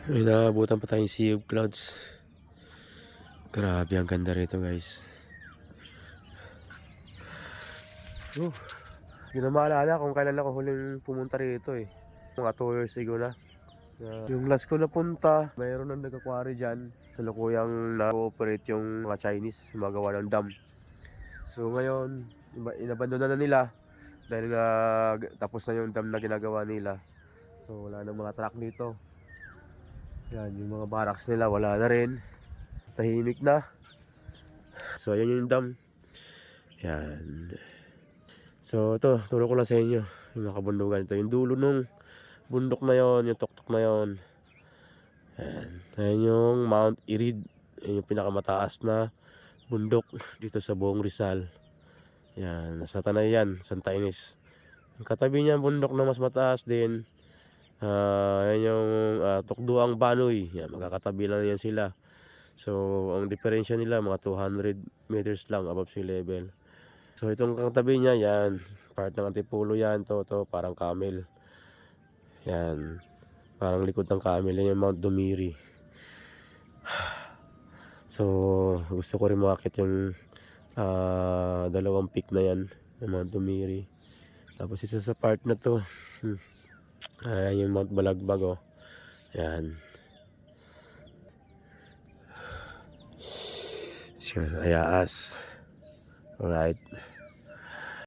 May naabutan pa tayong sea of clouds. Grabe, ang ganda rito guys. Hindi na maalala kung kailan ako huling pumunta rito eh. Mga 2 years ago na. Yung last ko napunta, mayroon ng nag-aquary dyan. Salukuyang na-operate yung mga Chinese, magawa ng dam. So ngayon, inabandona na nila dahil nga tapos na yung dam na ginagawa nila. So wala nang mga truck dito. Yan, yung mga barracks nila wala na rin. Tahimik na. So ayan yung dam. Yan. So ito, turo ko lang sa inyo yung mga kabundukan ito. Yung dulo nung bundok na yon, yung tuktok na yon. Yan. Ayan yung Mount Irid. Yan yung pinakamataas na bundok dito sa buong Rizal. Yan, nasa Tanay yan, Santa Ines. Ang katabi niya bundok na mas mataas din. Yan yung Tukduang Banoy. Yan, magkakatabi lang yan sila. So ang diferensya nila mga 200 meters lang above sea level. So itong katabi niya yan, part ng Antipolo yan, to parang camel. Yan, parang likod ng camel, yan yung Mount Dumiri. So gusto ko rin makakit yung dalawang peak na yan, yung Mount Dumiri. Tapos isa sa part na to, ayan yung Mount Balagbag, oh. Yan. Ayaas. Alright.